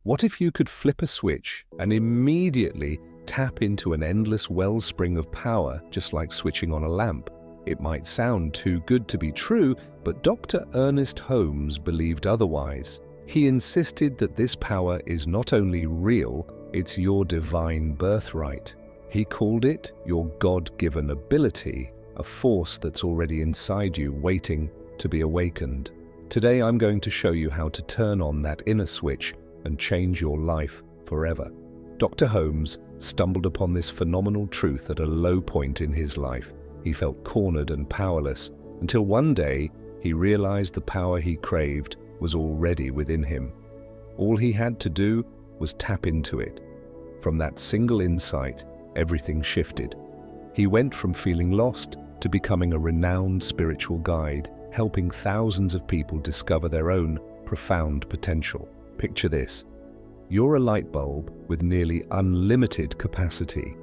What if you could flip a switch and immediately tap into an endless wellspring of power, just like switching on a lamp? It might sound too good to be true, but Dr. Ernest Holmes believed otherwise. He insisted that this power is not only real, it's your divine birthright. He called it your God-given ability, a force that's already inside you, waiting to be awakened. Today I'm going to show you how to turn on that inner switch and change your life forever. Dr. Holmes stumbled upon this phenomenal truth at a low point in his life. He felt cornered and powerless, until one day he realized the power he craved was already within him. All he had to do was tap into it. From that single insight, everything shifted. He went from feeling lost to becoming a renowned spiritual guide, helping thousands of people discover their own profound potential. Picture this. You're a light bulb with nearly unlimited capacity,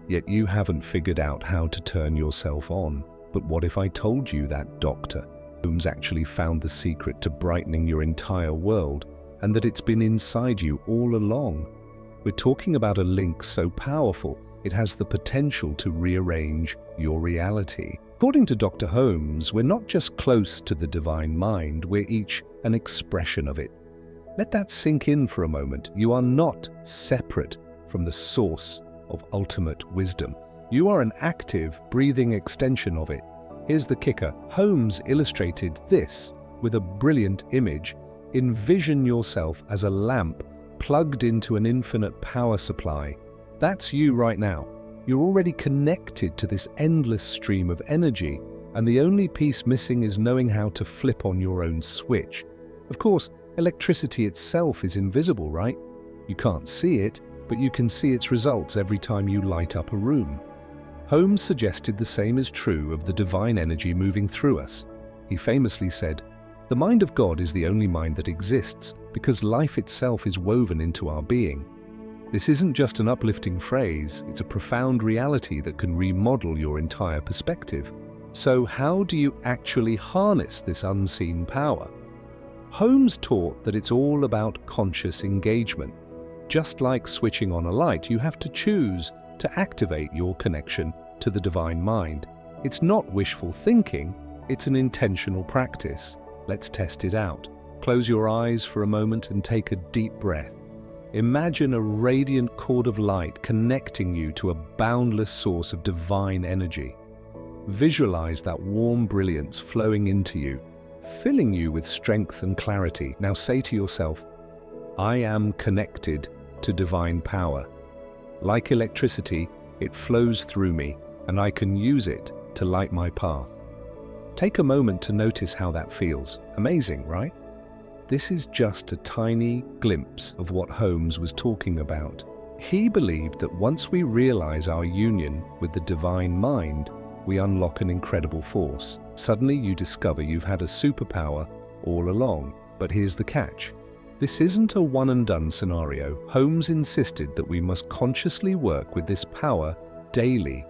yet you haven't figured out how to turn yourself on. But what if I told you that Dr. Holmes actually found the secret to brightening your entire world, and that it's been inside you all along? We're talking about a link so powerful, it has the potential to rearrange your reality. According to Dr. Holmes, we're not just close to the divine mind, we're each an expression of it. Let that sink in for a moment. You are not separate from the source of ultimate wisdom. You are an active, breathing extension of it. Here's the kicker. Holmes illustrated this with a brilliant image. Envision yourself as a lamp plugged into an infinite power supply. That's you right now. You're already connected to this endless stream of energy, and the only piece missing is knowing how to flip on your own switch. Of course, electricity itself is invisible, right? You can't see it, but you can see its results every time you light up a room. Holmes suggested the same is true of the divine energy moving through us. He famously said, "The mind of God is the only mind that exists because life itself is woven into our being." This isn't just an uplifting phrase, it's a profound reality that can remodel your entire perspective. So how do you actually harness this unseen power? Holmes taught that it's all about conscious engagement. Just like switching on a light, you have to choose to activate your connection to the divine mind. It's not wishful thinking, it's an intentional practice. Let's test it out. Close your eyes for a moment and take a deep breath. Imagine a radiant cord of light connecting you to a boundless source of divine energy. Visualize that warm brilliance flowing into you, filling you with strength and clarity. Now say to yourself, "I am connected to divine power. Like electricity, it flows through me, and I can use it to light my path." Take a moment to notice how that feels. Amazing, right? This is just a tiny glimpse of what Holmes was talking about. He believed that once we realize our union with the divine mind, we unlock an incredible force. Suddenly you discover you've had a superpower all along. But here's the catch. This isn't a one-and-done scenario. Holmes insisted that we must consciously work with this power daily.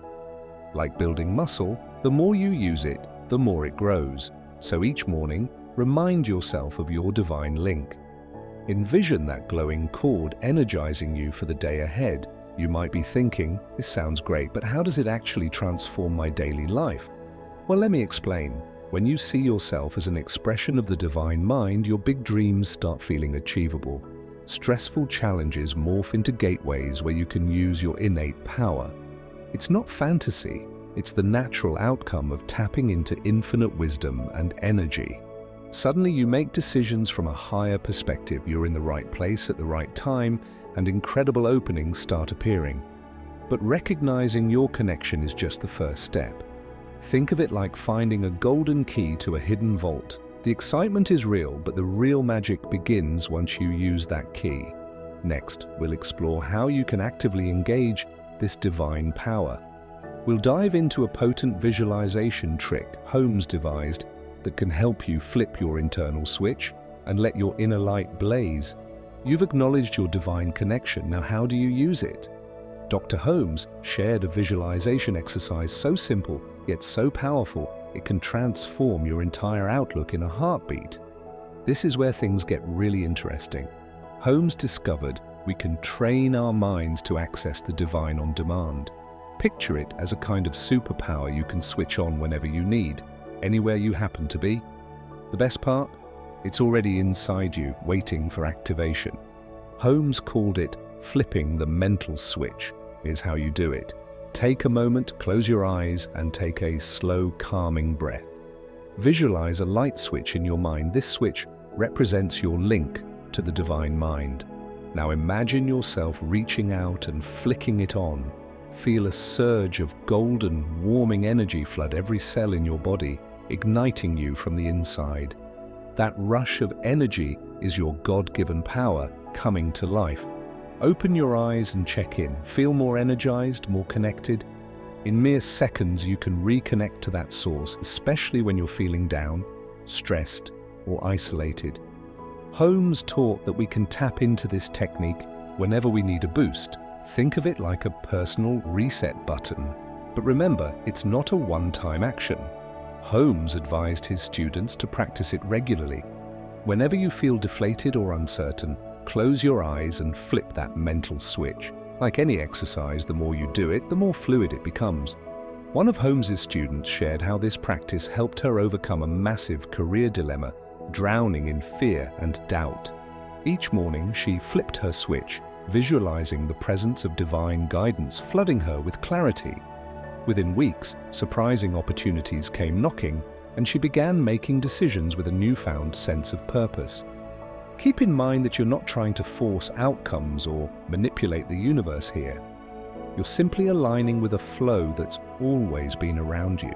Like building muscle, the more you use it, the more it grows. So each morning, remind yourself of your divine link. Envision that glowing cord energizing you for the day ahead. You might be thinking, this sounds great, but how does it actually transform my daily life? Well, let me explain. When you see yourself as an expression of the divine mind, your big dreams start feeling achievable. Stressful challenges morph into gateways where you can use your innate power. It's not fantasy, it's the natural outcome of tapping into infinite wisdom and energy. Suddenly you make decisions from a higher perspective. You're in the right place at the right time, and incredible openings start appearing. But recognizing your connection is just the first step. Think of it like finding a golden key to a hidden vault. The excitement is real, but the real magic begins once you use that key. Next, we'll explore how you can actively engage this divine power. We'll dive into a potent visualization trick Holmes devised that can help you flip your internal switch and let your inner light blaze. You've acknowledged your divine connection. Now, how do you use it? Dr. Holmes shared a visualization exercise so simple yet so powerful it can transform your entire outlook in a heartbeat. This is where things get really interesting. Holmes discovered we can train our minds to access the divine on demand. Picture it as a kind of superpower you can switch on whenever you need, anywhere you happen to be. The best part? It's already inside you, waiting for activation. Holmes called it flipping the mental switch. Here's how you do it. Take a moment, close your eyes, and take a slow, calming breath. Visualize a light switch in your mind. This switch represents your link to the divine mind. Now imagine yourself reaching out and flicking it on. Feel a surge of golden, warming energy flood every cell in your body, igniting you from the inside. That rush of energy is your God-given power coming to life. Open your eyes and check in. Feel more energized, more connected. In mere seconds, you can reconnect to that source, especially when you're feeling down, stressed, or isolated. Holmes taught that we can tap into this technique whenever we need a boost. Think of it like a personal reset button. But remember, it's not a one-time action. Holmes advised his students to practice it regularly. Whenever you feel deflated or uncertain, close your eyes and flip that mental switch. Like any exercise, the more you do it, the more fluid it becomes. One of Holmes's students shared how this practice helped her overcome a massive career dilemma, drowning in fear and doubt. Each morning, she flipped her switch, visualizing the presence of divine guidance flooding her with clarity. Within weeks, surprising opportunities came knocking, and she began making decisions with a newfound sense of purpose. Keep in mind that you're not trying to force outcomes or manipulate the universe here. You're simply aligning with a flow that's always been around you.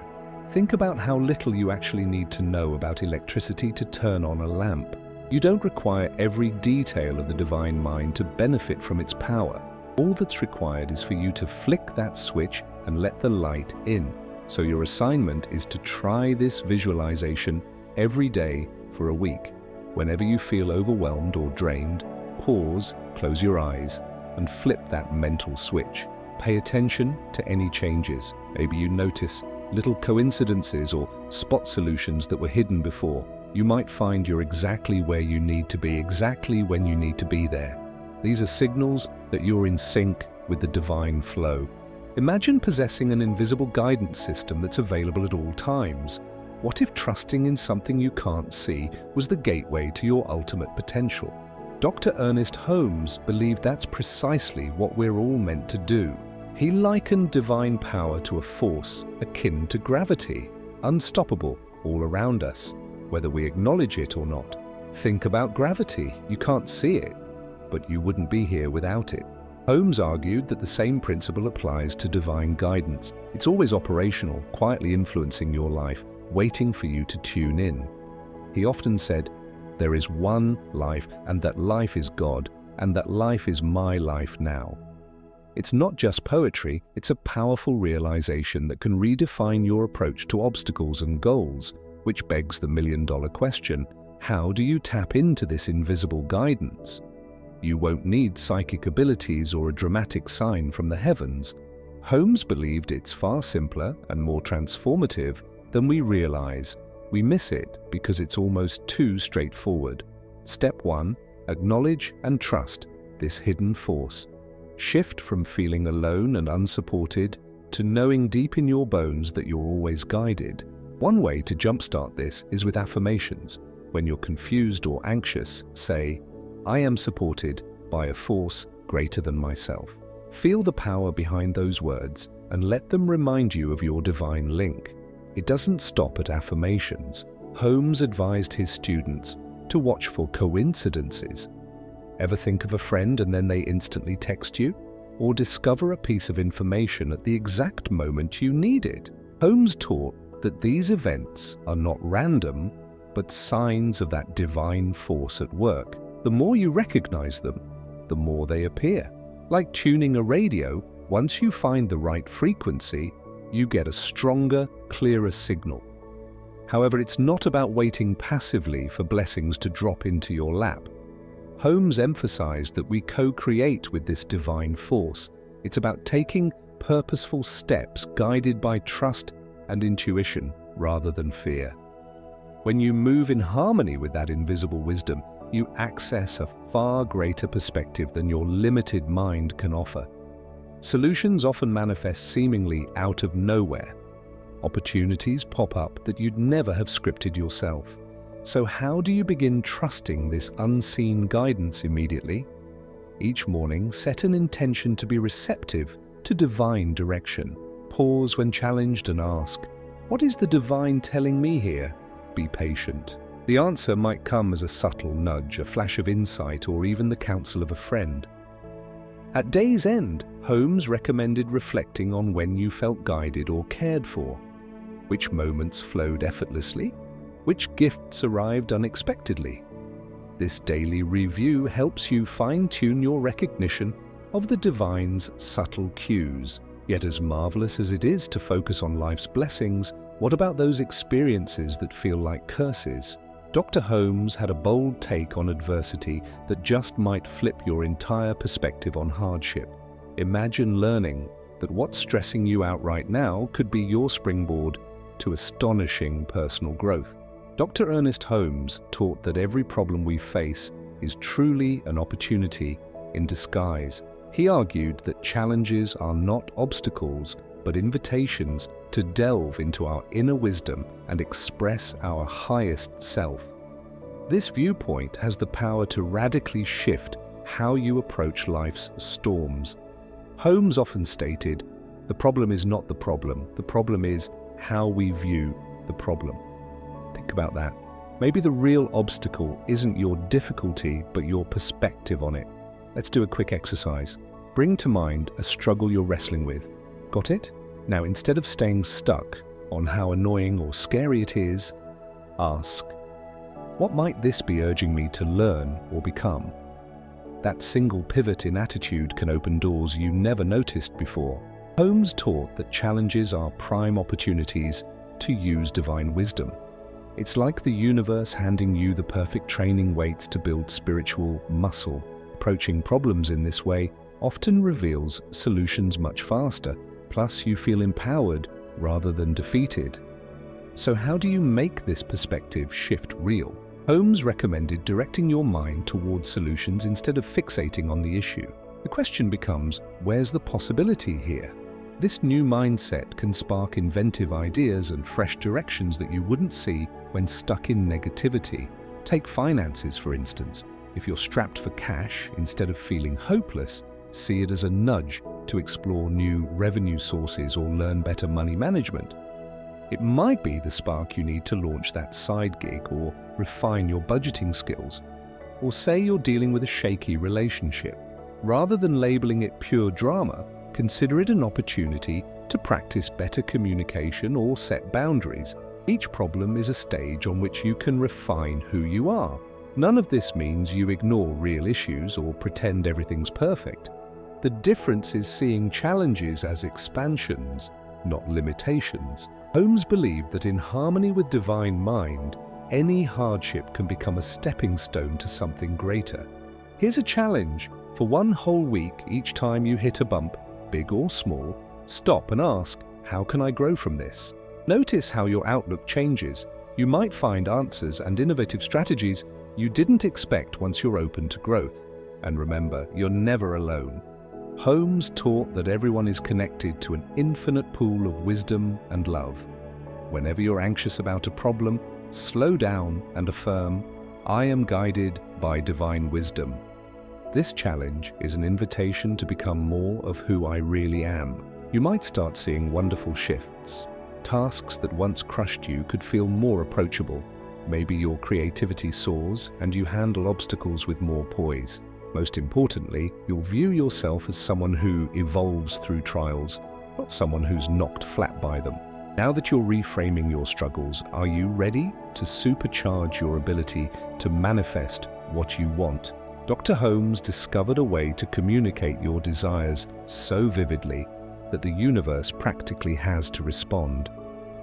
Think about how little you actually need to know about electricity to turn on a lamp. You don't require every detail of the divine mind to benefit from its power. All that's required is for you to flick that switch and let the light in. So your assignment is to try this visualization every day for a week. Whenever you feel overwhelmed or drained, pause, close your eyes, and flip that mental switch. Pay attention to any changes. Maybe you notice little coincidences or spot solutions that were hidden before. You might find you're exactly where you need to be, exactly when you need to be there. These are signals that you're in sync with the divine flow. Imagine possessing an invisible guidance system that's available at all times. What if trusting in something you can't see was the gateway to your ultimate potential? Dr. Ernest Holmes believed that's precisely what we're all meant to do. He likened divine power to a force akin to gravity, unstoppable all around us, whether we acknowledge it or not. Think about gravity. You can't see it, but you wouldn't be here without it. Holmes argued that the same principle applies to divine guidance. It's always operational, quietly influencing your life, waiting for you to tune in. He often said, "There is one life, and that life is God, and that life is my life now." It's not just poetry, it's a powerful realization that can redefine your approach to obstacles and goals, which begs the million-dollar question: how do you tap into this invisible guidance? You won't need psychic abilities or a dramatic sign from the heavens. Holmes believed it's far simpler and more transformative than we realize. We miss it because it's almost too straightforward. Step 1. Acknowledge and trust this hidden force. Shift from feeling alone and unsupported to knowing deep in your bones that you're always guided. One way to jumpstart this is with affirmations. When you're confused or anxious, say, "I am supported by a force greater than myself." Feel the power behind those words and let them remind you of your divine link. It doesn't stop at affirmations. Holmes advised his students to watch for coincidences. Ever think of a friend and then they instantly text you? Or discover a piece of information at the exact moment you need it? Holmes taught that these events are not random, but signs of that divine force at work. The more you recognize them, the more they appear. Like tuning a radio, once you find the right frequency, you get a stronger, clearer signal. However, it's not about waiting passively for blessings to drop into your lap. Holmes emphasized that we co-create with this divine force. It's about taking purposeful steps guided by trust and intuition rather than fear. When you move in harmony with that invisible wisdom, you access a far greater perspective than your limited mind can offer. Solutions often manifest seemingly out of nowhere. Opportunities pop up that you'd never have scripted yourself. So how do you begin trusting this unseen guidance immediately? Each morning, set an intention to be receptive to divine direction. Pause when challenged and ask, "What is the divine telling me here?" Be patient. The answer might come as a subtle nudge, a flash of insight, or even the counsel of a friend. At day's end, Holmes recommended reflecting on when you felt guided or cared for. Which moments flowed effortlessly? Which gifts arrived unexpectedly? This daily review helps you fine-tune your recognition of the divine's subtle cues. Yet as marvelous as it is to focus on life's blessings, what about those experiences that feel like curses? Dr. Holmes had a bold take on adversity that just might flip your entire perspective on hardship. Imagine learning that what's stressing you out right now could be your springboard to astonishing personal growth. Dr. Ernest Holmes taught that every problem we face is truly an opportunity in disguise. He argued that challenges are not obstacles, but invitations to delve into our inner wisdom and express our highest self. This viewpoint has the power to radically shift how you approach life's storms. Holmes often stated, "The problem is not the problem is how we view the problem." Think about that. Maybe the real obstacle isn't your difficulty, but your perspective on it. Let's do a quick exercise. Bring to mind a struggle you're wrestling with. Got it? Now, instead of staying stuck on how annoying or scary it is, ask, what might this be urging me to learn or become? That single pivot in attitude can open doors you never noticed before. Holmes taught that challenges are prime opportunities to use divine wisdom. It's like the universe handing you the perfect training weights to build spiritual muscle. Approaching problems in this way often reveals solutions much faster, plus you feel empowered rather than defeated. So how do you make this perspective shift real? Holmes recommended directing your mind towards solutions instead of fixating on the issue. The question becomes, where's the possibility here? This new mindset can spark inventive ideas and fresh directions that you wouldn't see when stuck in negativity. Take finances, for instance. If you're strapped for cash, instead of feeling hopeless, see it as a nudge to explore new revenue sources or learn better money management. It might be the spark you need to launch that side gig or refine your budgeting skills. Or say you're dealing with a shaky relationship. Rather than labeling it pure drama, consider it an opportunity to practice better communication or set boundaries. Each problem is a stage on which you can refine who you are. None of this means you ignore real issues or pretend everything's perfect. The difference is seeing challenges as expansions, not limitations. Holmes believed that in harmony with divine mind, any hardship can become a stepping stone to something greater. Here's a challenge. For one whole week, each time you hit a bump, big or small, stop and ask, how can I grow from this? Notice how your outlook changes. You might find answers and innovative strategies you didn't expect once you're open to growth. And remember, you're never alone. Holmes taught that everyone is connected to an infinite pool of wisdom and love. Whenever you're anxious about a problem, slow down and affirm, I am guided by divine wisdom. This challenge is an invitation to become more of who I really am. You might start seeing wonderful shifts. Tasks that once crushed you could feel more approachable. Maybe your creativity soars and you handle obstacles with more poise. Most importantly, you'll view yourself as someone who evolves through trials, not someone who's knocked flat by them. Now that you're reframing your struggles, are you ready to supercharge your ability to manifest what you want? Dr. Holmes discovered a way to communicate your desires so vividly that the universe practically has to respond.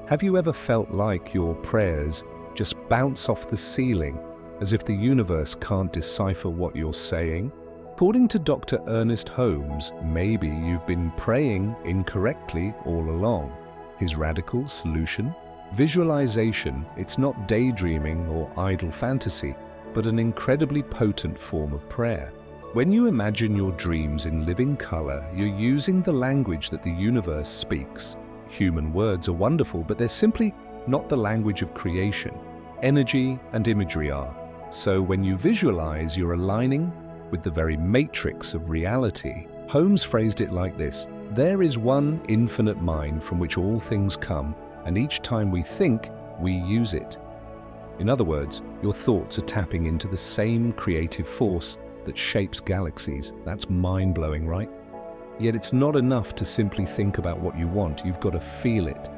Have you ever felt like your prayers just bounce off the ceiling, as if the universe can't decipher what you're saying? According to Dr. Ernest Holmes, maybe you've been praying incorrectly all along. His radical solution? Visualization. It's not daydreaming or idle fantasy, but an incredibly potent form of prayer. When you imagine your dreams in living color, you're using the language that the universe speaks. Human words are wonderful, but they're simply not the language of creation. Energy and imagery are. So when you visualize, you're aligning with the very matrix of reality. Holmes phrased it like this: there is one infinite mind from which all things come, and each time we think, we use it. In other words, your thoughts are tapping into the same creative force that shapes galaxies. That's mind-blowing, right? Yet it's not enough to simply think about what you want. You've got to feel it.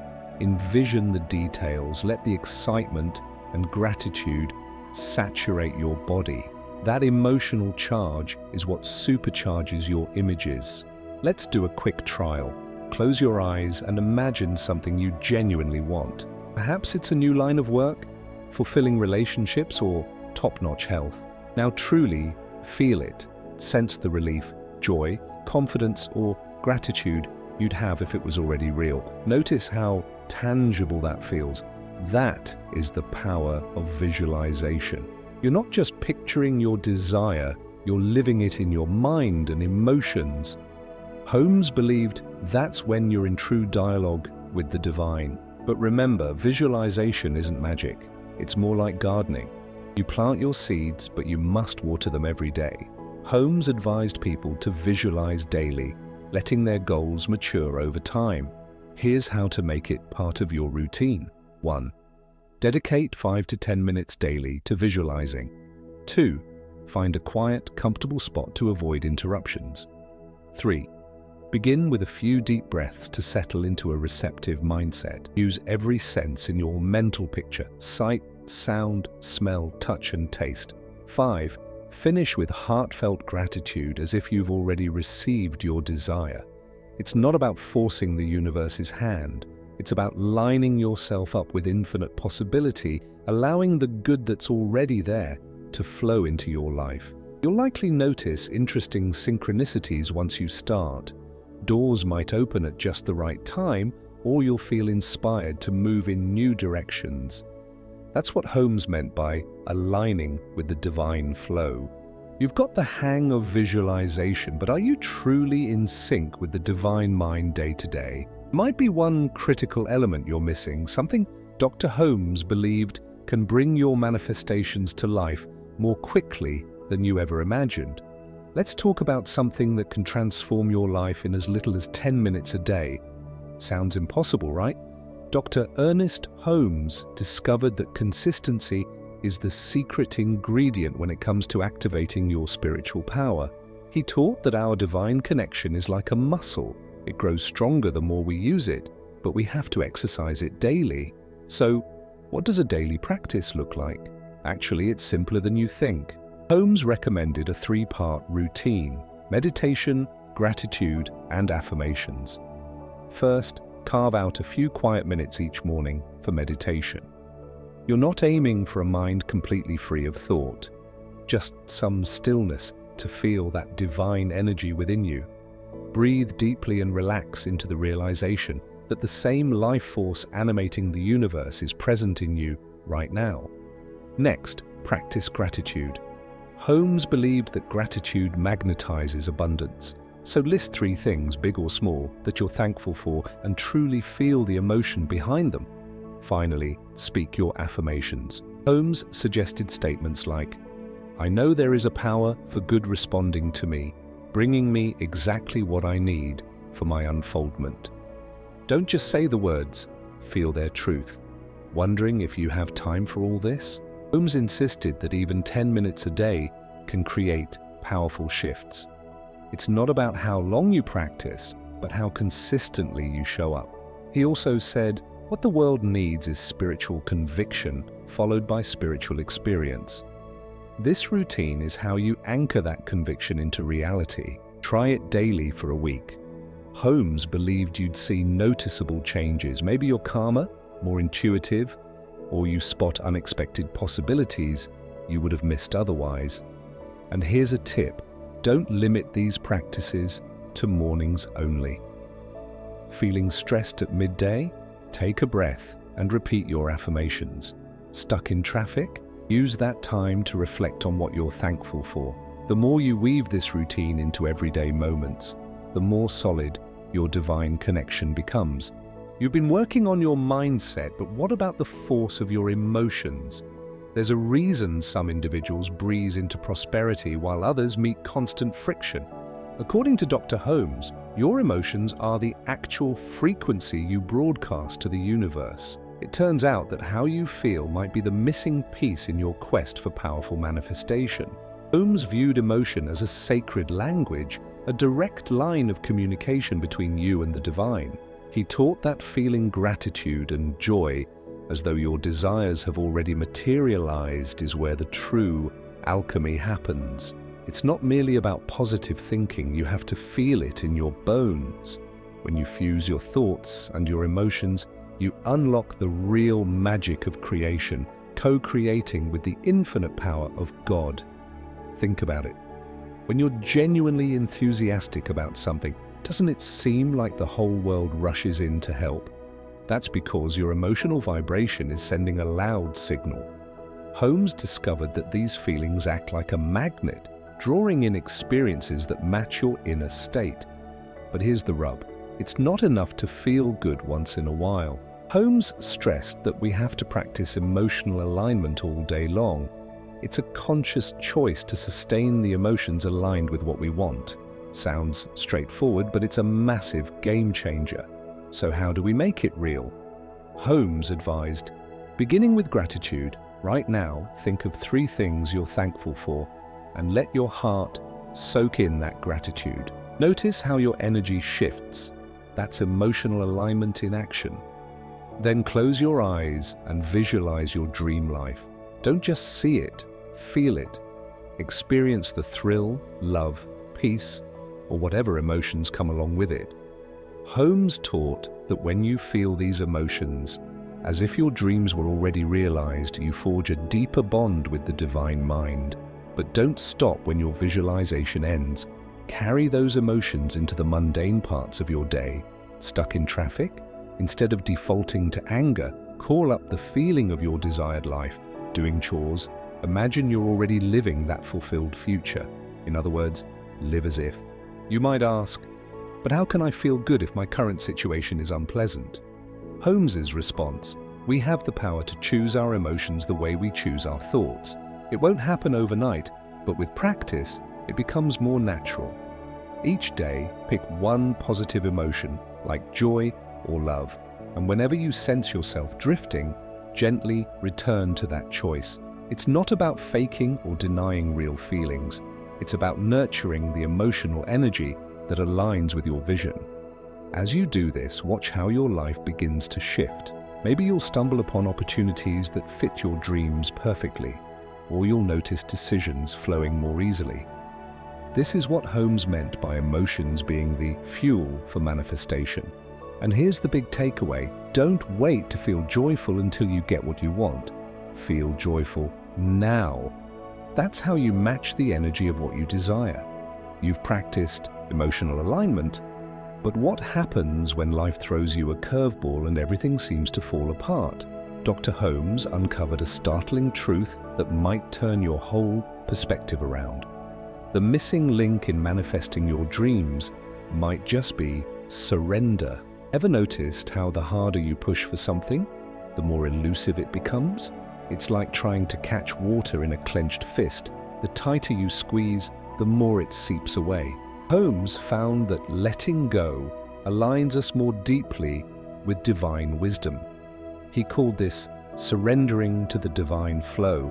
Envision the details. Let the excitement and gratitude saturate your body. That emotional charge is what supercharges your images. Let's do a quick trial. Close your eyes and imagine something you genuinely want. Perhaps it's a new line of work, fulfilling relationships, or top-notch health. Now truly feel it. Sense the relief, joy, confidence, or gratitude you'd have if it was already real. Notice how tangible that feels. That is the power of visualization. You're not just picturing your desire, you're living it in your mind and emotions. Holmes believed that's when you're in true dialogue with the divine. But remember, visualization isn't magic. It's more like gardening. You plant your seeds, but you must water them every day. Holmes advised people to visualize daily, letting their goals mature over time. Here's how to make it part of your routine. 1. Dedicate 5 to 10 minutes daily to visualizing. 2. Find a quiet, comfortable spot to avoid interruptions. 3. Begin with a few deep breaths to settle into a receptive mindset. Use every sense in your mental picture: sight, sound, smell, touch, and taste. 5. Finish with heartfelt gratitude as if you've already received your desire. It's not about forcing the universe's hand. It's about lining yourself up with infinite possibility, allowing the good that's already there to flow into your life. You'll likely notice interesting synchronicities once you start. Doors might open at just the right time, or you'll feel inspired to move in new directions. That's what Holmes meant by aligning with the divine flow. You've got the hang of visualization, but are you truly in sync with the divine mind day to day? Might be one critical element you're missing, something Dr. Holmes believed can bring your manifestations to life more quickly than you ever imagined. Let's talk about something that can transform your life in as little as 10 minutes a day. Sounds impossible, right? Dr. Ernest Holmes discovered that consistency is the secret ingredient when it comes to activating your spiritual power. He taught that our divine connection is like a muscle. It grows stronger the more we use it, but we have to exercise it daily. So, what does a daily practice look like? Actually, it's simpler than you think. Holmes recommended a 3-part routine: meditation, gratitude, and affirmations. First, carve out a few quiet minutes each morning for meditation. You're not aiming for a mind completely free of thought, just some stillness to feel that divine energy within you. Breathe deeply and relax into the realization that the same life force animating the universe is present in you right now. Next, practice gratitude. Holmes believed that gratitude magnetizes abundance. So list 3 things, big or small, that you're thankful for and truly feel the emotion behind them. Finally, speak your affirmations. Holmes suggested statements like, "I know there is a power for good responding to me, bringing me exactly what I need for my unfoldment." Don't just say the words, feel their truth. Wondering if you have time for all this? Holmes insisted that even 10 minutes a day can create powerful shifts. It's not about how long you practice, but how consistently you show up. He also said, what the world needs is spiritual conviction, followed by spiritual experience. This routine is how you anchor that conviction into reality. Try it daily for a week. Holmes believed you'd see noticeable changes. Maybe you're calmer, more intuitive, or you spot unexpected possibilities you would have missed otherwise. And here's a tip: don't limit these practices to mornings only. Feeling stressed at midday? Take a breath and repeat your affirmations. Stuck in traffic? Use that time to reflect on what you're thankful for. The more you weave this routine into everyday moments, the more solid your divine connection becomes. You've been working on your mindset, but what about the force of your emotions? There's a reason some individuals breeze into prosperity while others meet constant friction. According to Dr. Holmes, your emotions are the actual frequency you broadcast to the universe. It turns out that how you feel might be the missing piece in your quest for powerful manifestation. Holmes viewed emotion as a sacred language, a direct line of communication between you and the divine. He taught that feeling gratitude and joy as though your desires have already materialized is where the true alchemy happens. It's not merely about positive thinking, you have to feel it in your bones. When you fuse your thoughts and your emotions, you unlock the real magic of creation, co-creating with the infinite power of God. Think about it. When you're genuinely enthusiastic about something, doesn't it seem like the whole world rushes in to help? That's because your emotional vibration is sending a loud signal. Holmes discovered that these feelings act like a magnet, drawing in experiences that match your inner state. But here's the rub. It's not enough to feel good once in a while. Holmes stressed that we have to practice emotional alignment all day long. It's a conscious choice to sustain the emotions aligned with what we want. Sounds straightforward, but it's a massive game changer. So how do we make it real? Holmes advised, beginning with gratitude, right now think of 3 things you're thankful for and let your heart soak in that gratitude. Notice how your energy shifts. That's emotional alignment in action. Then close your eyes and visualize your dream life. Don't just see it, feel it. Experience the thrill, love, peace, or whatever emotions come along with it. Holmes taught that when you feel these emotions, as if your dreams were already realized, you forge a deeper bond with the divine mind. But don't stop when your visualization ends. Carry those emotions into the mundane parts of your day. Stuck in traffic? Instead of defaulting to anger, call up the feeling of your desired life. Doing chores? Imagine you're already living that fulfilled future. In other words, live as if. You might ask, but how can I feel good if my current situation is unpleasant? Holmes's response, we have the power to choose our emotions the way we choose our thoughts. It won't happen overnight, but with practice, it becomes more natural. Each day, pick one positive emotion, like joy or love, and whenever you sense yourself drifting, gently return to that choice. It's not about faking or denying real feelings. It's about nurturing the emotional energy that aligns with your vision. As you do this, watch how your life begins to shift. Maybe you'll stumble upon opportunities that fit your dreams perfectly, or you'll notice decisions flowing more easily. This is what Holmes meant by emotions being the fuel for manifestation. And here's the big takeaway. Don't wait to feel joyful until you get what you want. Feel joyful now. That's how you match the energy of what you desire. You've practiced emotional alignment, but what happens when life throws you a curveball and everything seems to fall apart? Dr. Holmes uncovered a startling truth that might turn your whole perspective around. The missing link in manifesting your dreams might just be surrender. Ever noticed how the harder you push for something, the more elusive it becomes? It's like trying to catch water in a clenched fist. The tighter you squeeze, the more it seeps away. Holmes found that letting go aligns us more deeply with divine wisdom. He called this surrendering to the divine flow,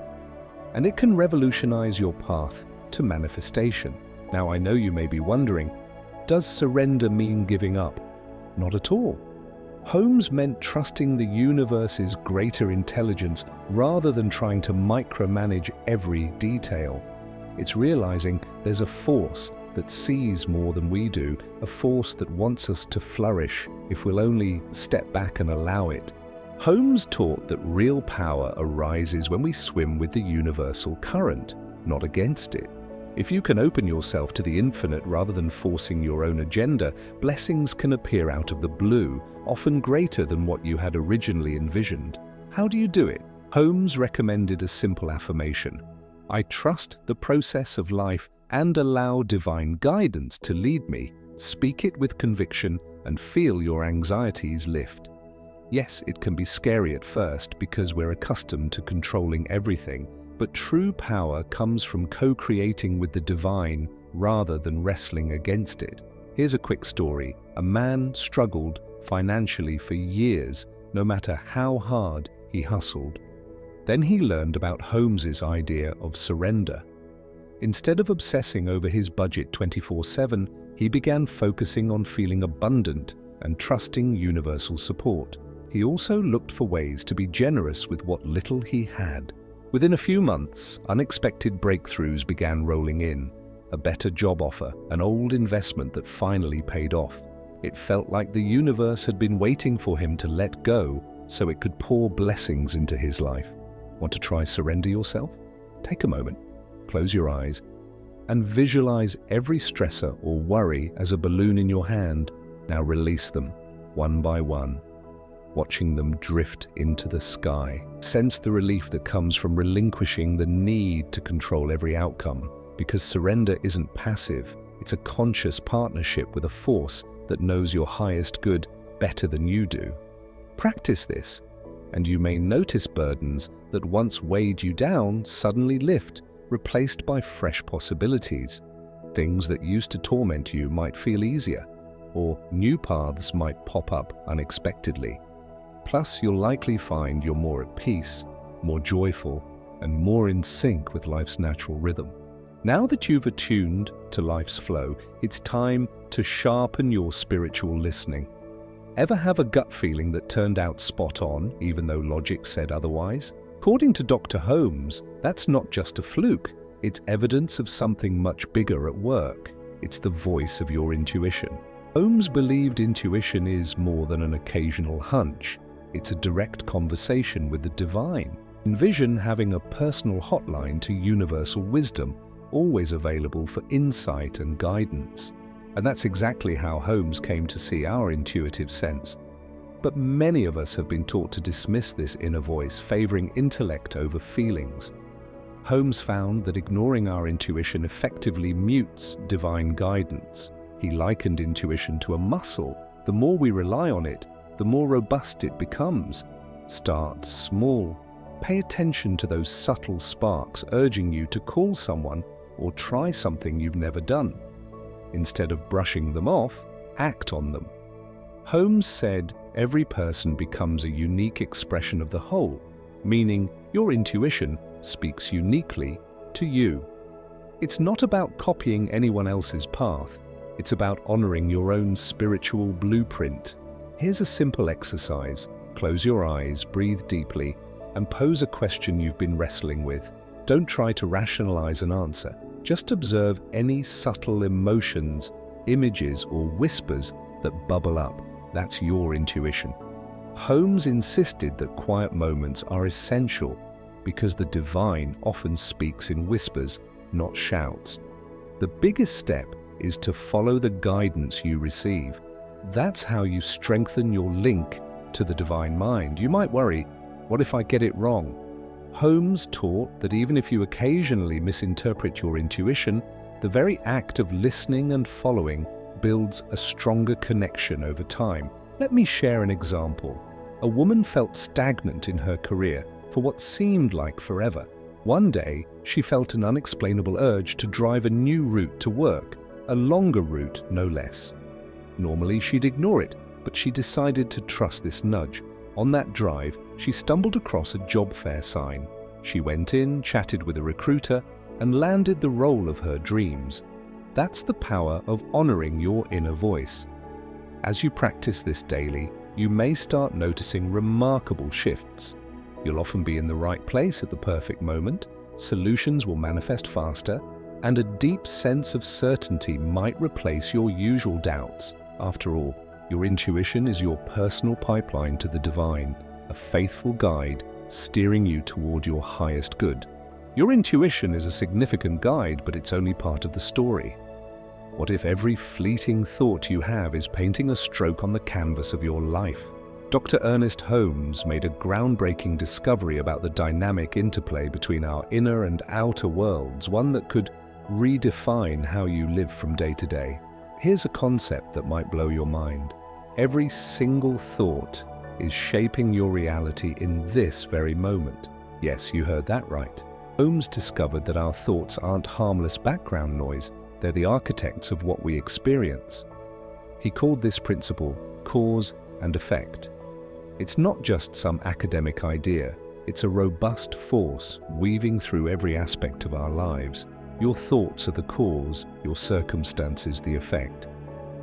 and it can revolutionize your path to manifestation. Now, I know you may be wondering, does surrender mean giving up? Not at all. Holmes meant trusting the universe's greater intelligence rather than trying to micromanage every detail. It's realizing there's a force that sees more than we do, a force that wants us to flourish if we'll only step back and allow it. Holmes taught that real power arises when we swim with the universal current, not against it. If you can open yourself to the infinite rather than forcing your own agenda, blessings can appear out of the blue, often greater than what you had originally envisioned. How do you do it? Holmes recommended a simple affirmation: I trust the process of life and allow divine guidance to lead me. Speak it with conviction and feel your anxieties lift. Yes, it can be scary at first because we're accustomed to controlling everything, but true power comes from co-creating with the divine rather than wrestling against it. Here's a quick story. A man struggled financially for years, no matter how hard he hustled. Then he learned about Holmes's idea of surrender. Instead of obsessing over his budget 24/7, he began focusing on feeling abundant and trusting universal support. He also looked for ways to be generous with what little he had. Within a few months, unexpected breakthroughs began rolling in. A better job offer, an old investment that finally paid off. It felt like the universe had been waiting for him to let go so it could pour blessings into his life. Want to try surrender yourself? Take a moment, close your eyes, and visualize every stressor or worry as a balloon in your hand. Now release them, one by one, watching them drift into the sky. Sense the relief that comes from relinquishing the need to control every outcome, because surrender isn't passive, it's a conscious partnership with a force that knows your highest good better than you do. Practice this, and you may notice burdens that once weighed you down suddenly lift, replaced by fresh possibilities. Things that used to torment you might feel easier, or new paths might pop up unexpectedly. Plus, you'll likely find you're more at peace, more joyful, and more in sync with life's natural rhythm. Now that you've attuned to life's flow, it's time to sharpen your spiritual listening. Ever have a gut feeling that turned out spot on, even though logic said otherwise? According to Dr. Holmes, that's not just a fluke, it's evidence of something much bigger at work. It's the voice of your intuition. Holmes believed intuition is more than an occasional hunch. It's a direct conversation with the divine. Envision having a personal hotline to universal wisdom, always available for insight and guidance. And that's exactly how Holmes came to see our intuitive sense. But many of us have been taught to dismiss this inner voice, favoring intellect over feelings. Holmes found that ignoring our intuition effectively mutes divine guidance. He likened intuition to a muscle. The more we rely on it, the more robust it becomes. Start small. Pay attention to those subtle sparks urging you to call someone or try something you've never done. Instead of brushing them off, act on them. Holmes said every person becomes a unique expression of the whole, meaning your intuition speaks uniquely to you. It's not about copying anyone else's path. It's about honoring your own spiritual blueprint. Here's a simple exercise. Close your eyes, breathe deeply, and pose a question you've been wrestling with. Don't try to rationalize an answer. Just observe any subtle emotions, images, or whispers that bubble up. That's your intuition. Holmes insisted that quiet moments are essential because the divine often speaks in whispers, not shouts. The biggest step is to follow the guidance you receive. That's how you strengthen your link to the divine mind. You might worry, what if I get it wrong? Holmes taught that even if you occasionally misinterpret your intuition, the very act of listening and following builds a stronger connection over time. Let me share an example. A woman felt stagnant in her career for what seemed like forever. One day, she felt an unexplainable urge to drive a new route to work, a longer route, no less. Normally, she'd ignore it, but she decided to trust this nudge. On that drive, she stumbled across a job fair sign. She went in, chatted with a recruiter, and landed the role of her dreams. That's the power of honoring your inner voice. As you practice this daily, you may start noticing remarkable shifts. You'll often be in the right place at the perfect moment, solutions will manifest faster, and a deep sense of certainty might replace your usual doubts. After all, your intuition is your personal pipeline to the divine, a faithful guide steering you toward your highest good. Your intuition is a significant guide, but it's only part of the story. What if every fleeting thought you have is painting a stroke on the canvas of your life? Dr. Ernest Holmes made a groundbreaking discovery about the dynamic interplay between our inner and outer worlds, one that could redefine how you live from day to day. Here's a concept that might blow your mind. Every single thought is shaping your reality in this very moment. Yes, you heard that right. Holmes discovered that our thoughts aren't harmless background noise, they're the architects of what we experience. He called this principle cause and effect. It's not just some academic idea, it's a robust force weaving through every aspect of our lives. Your thoughts are the cause, your circumstances the effect.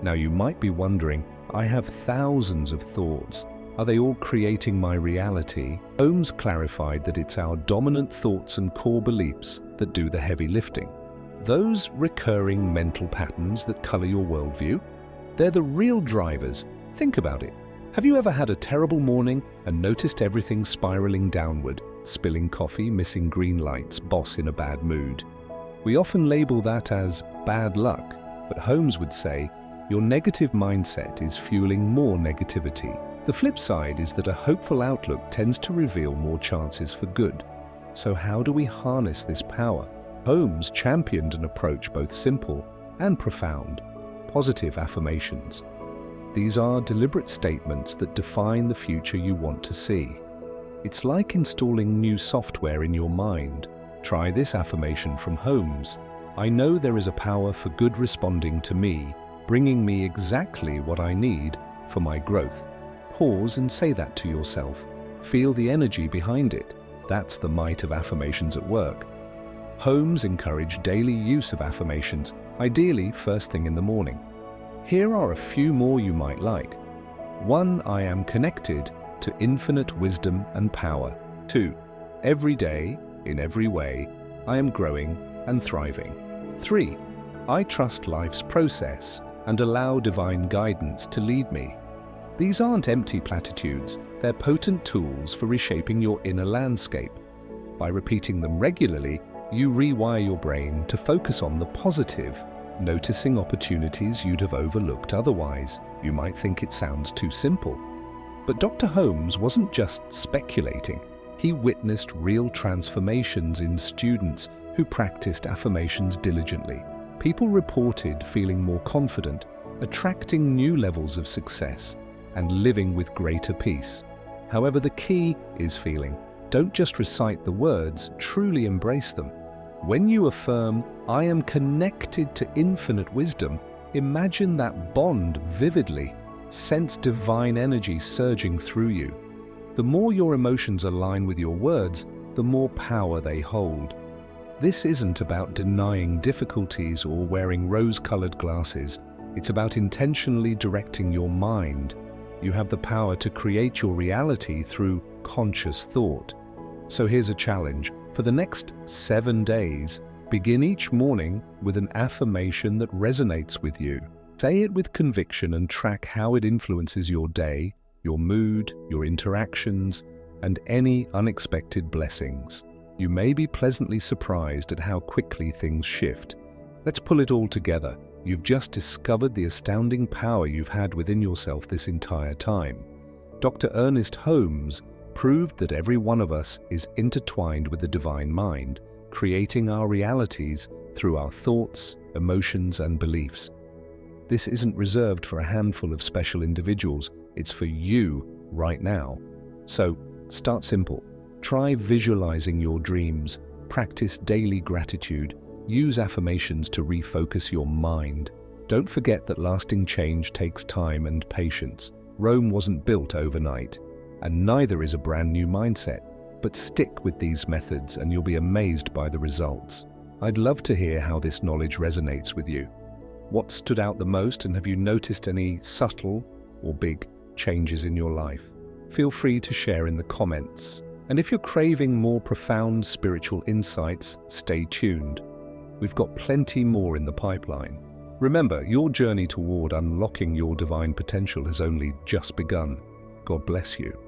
Now you might be wondering, I have thousands of thoughts. Are they all creating my reality? Holmes clarified that it's our dominant thoughts and core beliefs that do the heavy lifting. Those recurring mental patterns that color your worldview, they're the real drivers. Think about it. Have you ever had a terrible morning and noticed everything spiraling downward? Spilling coffee, missing green lights, boss in a bad mood. We often label that as bad luck, but Holmes would say, your negative mindset is fueling more negativity. The flip side is that a hopeful outlook tends to reveal more chances for good. So how do we harness this power? Holmes championed an approach both simple and profound: positive affirmations. These are deliberate statements that define the future you want to see. It's like installing new software in your mind. Try this affirmation from Holmes. I know there is a power for good responding to me, bringing me exactly what I need for my growth. Pause and say that to yourself. Feel the energy behind it. That's the might of affirmations at work. Holmes encouraged daily use of affirmations, ideally first thing in the morning. Here are a few more you might like. 1. I am connected to infinite wisdom and power. 2. Every day, in every way, I am growing and thriving. 3. I trust life's process and allow divine guidance to lead me. These aren't empty platitudes, they're potent tools for reshaping your inner landscape. By repeating them regularly, you rewire your brain to focus on the positive, noticing opportunities you'd have overlooked otherwise. You might think it sounds too simple. But Dr. Holmes wasn't just speculating. He witnessed real transformations in students who practiced affirmations diligently. People reported feeling more confident, attracting new levels of success, and living with greater peace. However, the key is feeling. Don't just recite the words, truly embrace them. When you affirm, I am connected to infinite wisdom, imagine that bond vividly. Sense divine energy surging through you. The more your emotions align with your words, the more power they hold. This isn't about denying difficulties or wearing rose-colored glasses. It's about intentionally directing your mind. You have the power to create your reality through conscious thought. So here's a challenge. For the next 7 days, begin each morning with an affirmation that resonates with you. Say it with conviction and track how it influences your day, your mood, your interactions, and any unexpected blessings. You may be pleasantly surprised at how quickly things shift. Let's pull it all together. You've just discovered the astounding power you've had within yourself this entire time. Dr. Ernest Holmes proved that every one of us is intertwined with the divine mind, creating our realities through our thoughts, emotions, and beliefs. This isn't reserved for a handful of special individuals, it's for you right now. So, start simple. Try visualizing your dreams, practice daily gratitude, use affirmations to refocus your mind. Don't forget that lasting change takes time and patience. Rome wasn't built overnight, and neither is a brand new mindset. But stick with these methods and you'll be amazed by the results. I'd love to hear how this knowledge resonates with you. What stood out the most, and have you noticed any subtle or big changes in your life? Feel free to share in the comments. And if you're craving more profound spiritual insights, stay tuned. We've got plenty more in the pipeline. Remember, your journey toward unlocking your divine potential has only just begun. God bless you.